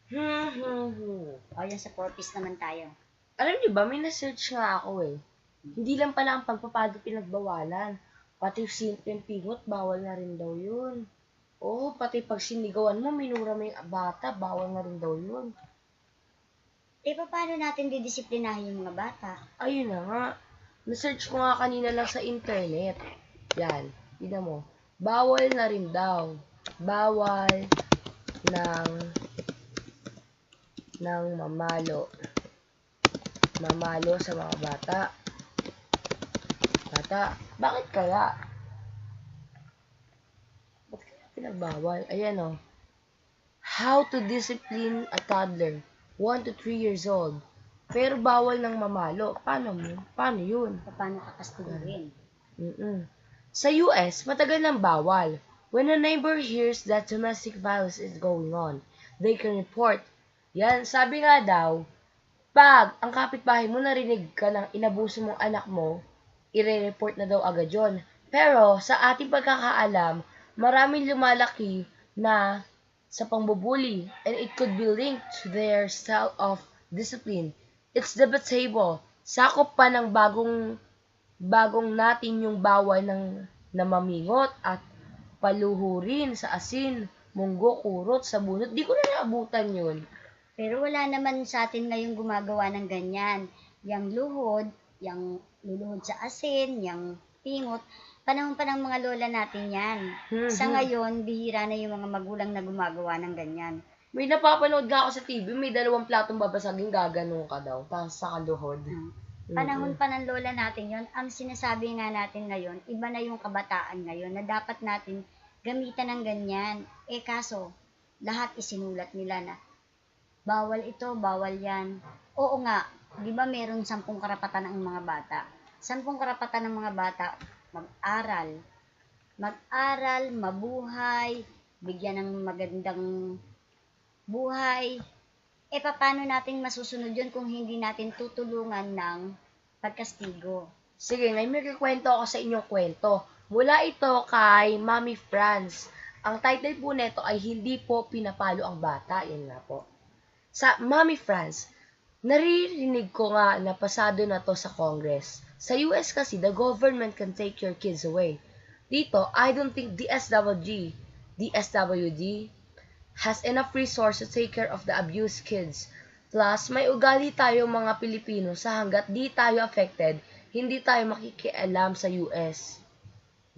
O, yan sa 4-piece naman tayo. Alam niyo ba, may na-search nga ako eh. Hindi lang pala ang pagpapado pinagbawalan. Pati simpleng pingot, bawal na rin daw yun. Oo, pati pag sinigawan mo, minura mo yung bata, bawal na rin daw yun. Paano natin didisiplinahin yung mga bata? Ayun na nga. Na-search ko nga kanina lang sa internet. Yan, tignan mo. Bawal na rin daw. Bawal ng mamalo. Mamalo sa mga bata. Bakit kaya? Ba't kaya pinagbawal? Ayan o. How to discipline a toddler, 1 to 3 years old. Pero bawal ng mamalo. Paano yun? Paano kakastiguin? Sa US, matagal nang bawal. When a neighbor hears that domestic violence is going on, they can report. Yan, sabi nga daw, pag ang kapitbahay mo narinig ka ng inabuso mong anak mo, ire-report na daw agad yun. Pero sa ating pagkakaalam, maraming lumalaki na sa pangbubuli, and it could be linked to their style of discipline. It's debatable. Sakop pa ng bagong natin yung bawal ng namamingot at paluhurin sa asin, munggo, kurot, sa bunot. Di ko na naabutan yun. Pero wala naman sa atin ngayong gumagawa ng ganyan. Yang luhod, yang luluhod sa asin, yang pingot, panahon pa ng mga lola natin yan. Sa ngayon, bihira na yung mga magulang na gumagawa ng ganyan. May napapanood nga ako sa TV, may 2 platong babasagin, gaganon ka daw, tapos sa kaluhod. Panahon pa ng lola natin yon. Ang sinasabi nga natin ngayon, iba na yung kabataan ngayon na dapat natin gamitan ng ganyan. Kaso, lahat isinulat nila na bawal ito, bawal yan. Oo nga, di ba meron 10 karapatan ng mga bata? 10 karapatan ng mga bata, mag-aral. Mag-aral, mabuhay, bigyan ng magandang buhay. Paano natin masusunod yun kung hindi natin tutulungan ng pagkastigo? Sige, ngayon may kikwento ako sa inyong kwento. Mula ito kay Mommy Franz. Ang title po nito ay Hindi po pinapalo ang bata. Yan nga po. Sa Mommy Franz, naririnig ko nga na pasado na to sa Congress. Sa US kasi, the government can take your kids away. Dito, I don't think DSWD has enough resource to take care of the abused kids. Plus, may ugali tayo mga Pilipino sa hanggat di tayo affected, hindi tayo makikialam sa US.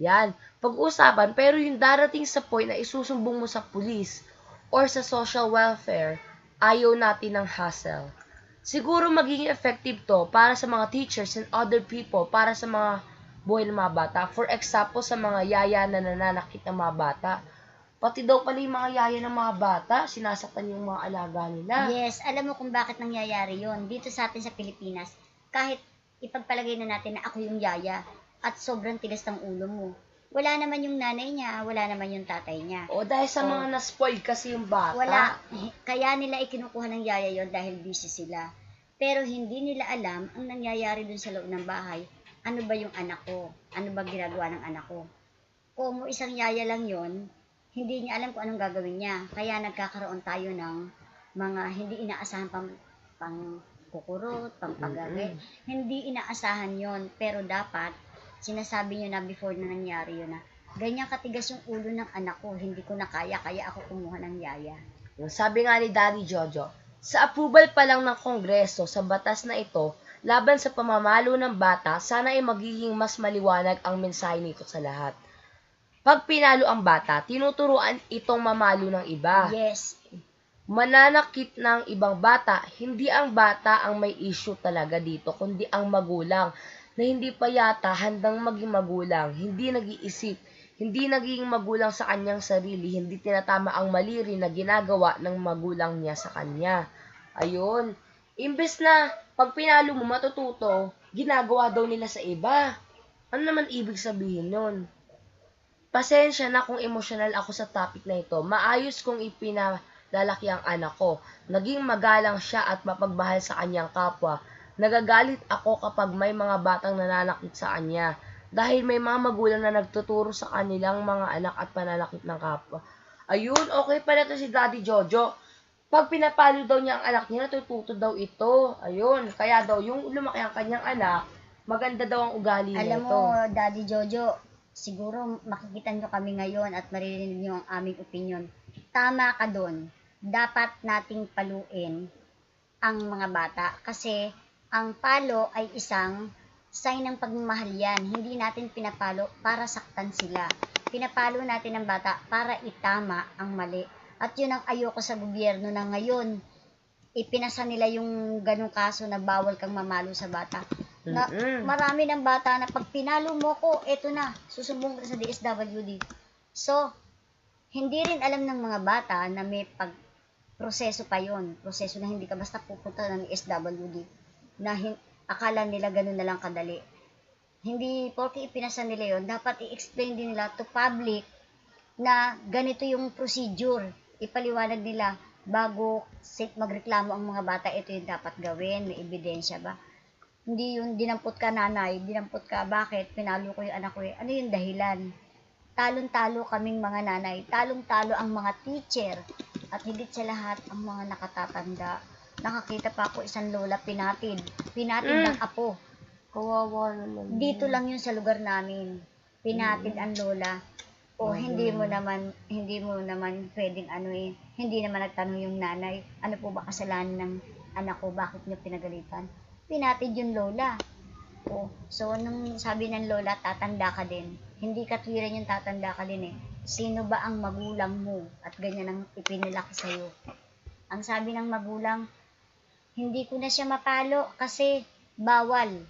Yan, pag-usapan, pero yung darating sa point na isusumbong mo sa police or sa social welfare, ayaw natin ng hassle. Siguro magiging effective to para sa mga teachers and other people, para sa mga buhay ng mga bata. For example, sa mga yaya na nananakit ng mga bata. Pati daw pala yung mga yaya ng mga bata, sinasaktan yung mga alaga nila. Yes, alam mo kung bakit nangyayari yon dito sa atin sa Pilipinas. Kahit ipagpalagay na natin na ako yung yaya at sobrang tigas ng ulo mo. Wala naman yung nanay niya, wala naman yung tatay niya. O dahil sa mga na-spoiled kasi yung bata. Wala. Kaya nila ikinukuha ng yaya yon dahil busy sila. Pero hindi nila alam ang nangyayari dun sa loob ng bahay. Ano ba yung anak ko? Ano ba ginagawa ng anak ko? Kung isang yaya lang yon, hindi niya alam kung anong gagawin niya. Kaya nagkakaroon tayo ng mga hindi inaasahan pang kukurot, pang pagagay. Hindi inaasahan yon. Pero dapat, sinasabi niyo na before na nangyari yun na, ganyan katigas yung ulo ng anak ko, hindi ko na kaya ako kumuha ng yaya. Sabi nga ni Daddy Jojo, sa approval pa lang ng Kongreso sa batas na ito, laban sa pamamalo ng bata, sana ay magiging mas maliwanag ang mensahe nito sa lahat. Pag pinalo ang bata, tinuturuan itong mamalo ng iba. Yes. Mananakit ng ibang bata, hindi ang bata ang may issue talaga dito, kundi ang magulang na hindi pa yata handang maging magulang, hindi nag-iisip, hindi naging magulang sa kanyang sarili, hindi tinatama ang mali rin na ginagawa ng magulang niya sa kanya. Ayun. Imbes na pag pinalo mo matututo, ginagawa daw nila sa iba. Ano naman ibig sabihin nun? Pasensya na kung emosyonal ako sa topic na ito. Maayos kong ipinalalaki ang anak ko. Naging magalang siya at mapagmahal sa kanyang kapwa. Nagagalit ako kapag may mga batang nananakit sa kanya. Dahil may mga magulang na nagtuturo sa kanilang mga anak at pananakit ng kapwa. Ayun, okay pala to si Daddy Jojo. Pag pinapalo daw niya ang anak niya, natututo daw ito. Ayun, kaya daw yung lumaki ang kanyang anak, maganda daw ang ugali Alam nito. mo, Daddy Jojo, siguro makikita nyo kami ngayon at maririnig nyo ang aming opinion. Tama ka doon. Dapat nating paluin ang mga bata kasi ang palo ay isang sign ng pagmamahal yan. Hindi natin pinapalo para saktan sila. Pinapalo natin ang bata para itama ang mali. At yun ang ayoko sa gobyerno na ngayon, ipinasa nila yung ganong kaso na bawal kang mamalo sa bata. Na, marami ng bata na pag pinalo mo ko, eto na, susumbong ka sa DSWD. So, hindi rin alam ng mga bata na may proseso pa yon, proseso na hindi ka basta pupunta ng DSWD na akala nila ganun na lang kadali. Hindi porke ipinasa nila yon, dapat i-explain din nila to public na ganito yung procedure. Ipaliwanag nila bago magreklamo ang mga bata, ito yung dapat gawin, may ebidensya ba? Hindi yung dinampot ka nanay, dinampot ka, bakit? Pinalo ko yung anak ko eh. Ano yung dahilan? Talong-talo kaming mga nanay, talong-talo ang mga teacher, at higit sa lahat ang mga nakatatanda. Nakakita pa ako isang lola pinatid ng apo. Kawawa naman. Dito lang yun sa lugar namin. Pinatid ang lola. O hindi mo naman pwedeng hindi naman nagtanong yung nanay, ano po ba kasalanan ng anak ko, bakit niyo pinagalitan? Pinatid yung lola. O, so nung sabi ng lola, tatanda ka din. Hindi katwiran yung tatanda ka din eh. Sino ba ang magulang mo? At ganyan ang ipinilaki sa'yo. Ang sabi ng magulang, hindi ko na siya mapalo kasi bawal.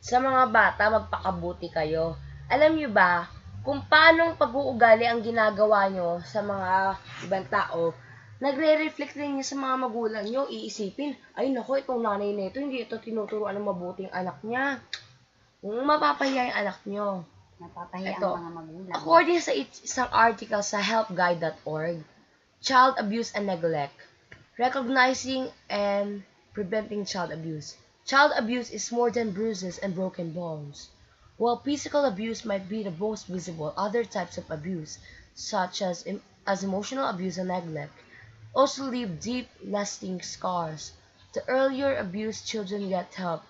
Sa mga bata, magpakabuti kayo. Alam niyo ba, kung paanong pag-uugali ang ginagawa nyo sa mga ibang tao, nagre-reflect rin niya sa mga magulang nyo, iisipin, ay nako, itong nanay nito, hindi ito tinuturuan ng mabuting anak niya. Mapapahiya yung anak nyo. Napapahiya Ito, ang mga magulang. according sa isang article sa helpguide.org, Child Abuse and Neglect, Recognizing and Preventing Child Abuse. Child abuse is more than bruises and broken bones. While physical abuse might be the most visible, other types of abuse, such as emotional abuse and neglect, also leave deep, lasting scars. The earlier abused children get help,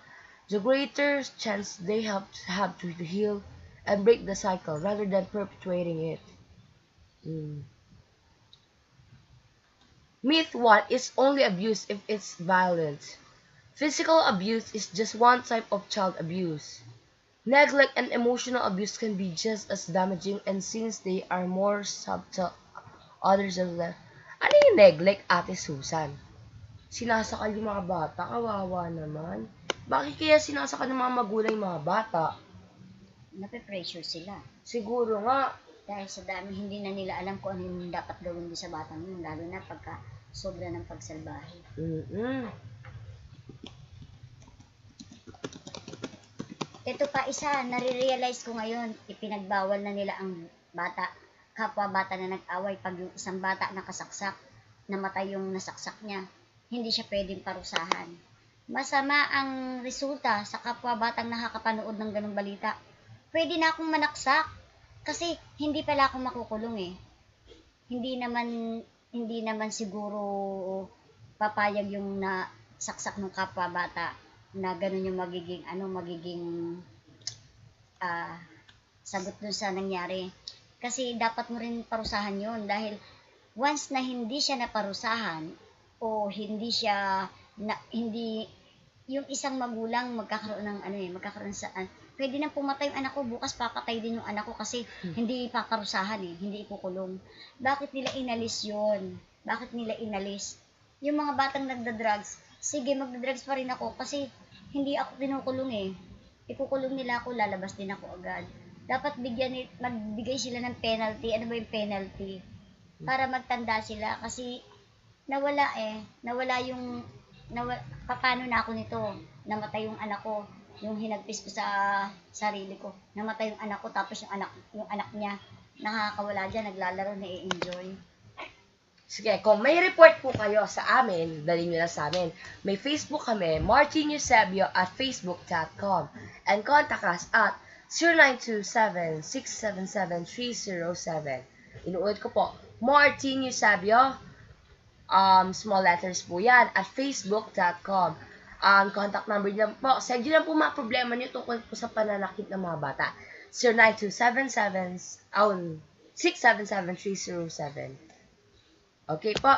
the greater chance they have to heal and break the cycle rather than perpetuating it. Myth 1 is only abuse if it's violent. Physical abuse is just one type of child abuse. Neglect and emotional abuse can be just as damaging, and since they are more subtle, others of them. Ano yung neglect, Ate Susan? Sinasakal yung mga bata? Kawawa naman. Bakit kaya sinasakal ng mga magulang yung mga bata? Nape-pressure sila. Siguro nga. Dahil sa dami, hindi na nila alam kung ano yung dapat gawin din sa batang yun, lalo na pagka sobra ng pagsalbahe. Ito pa isa, nare-realize ko ngayon, ipinagbawal na nila ang bata, kapwa bata na nag-away. Pag yung isang bata nakasaksak, namatay yung nasaksak niya, hindi siya pwedeng parusahan. Masama ang resulta sa kapwa batang nakakapanood ng ganong balita. Pwede na akong manaksak, kasi hindi pala ako makukulong eh. Hindi naman siguro papayag yung nasaksak ng kapwa bata na ganun yung magiging sagot dun sa nangyari. Kasi dapat mo rin parusahan yun, dahil once na hindi siya naparusahan o hindi yung isang magulang magkakaroon pwede nang pumatay yung anak ko, bukas papatay din yung anak ko kasi hindi paparusahan hindi ikukulong. Bakit nila inalis yun? Bakit nila inalis? Yung mga batang nagda-drugs, sige, magda-drugs pa rin ako kasi hindi ako kinukulong Ikukulong nila ako, lalabas din ako agad. Dapat magbigay sila ng penalty. Ano ba yung penalty? Para magtanda sila kasi nawala paano na ako nito? Namatay yung anak ko, yung hinagpis ko sa sarili ko. Namatay yung anak ko, tapos yung anak niya nakakawala dyan, naglalaro, na-enjoy. Sige, kung may report po kayo sa amin, dali nyo lang sa amin. May Facebook kami, Martin Eusebio at facebook.com. And contact us at 0927-677-307. Inuulit ko po, Martin Eusebio small letters po yan, at facebook.com. Ang contact number niyo po, send nyo lang po mga problema niyo tungkol po sa pananakit ng mga bata. 0927 677 307. Okay po.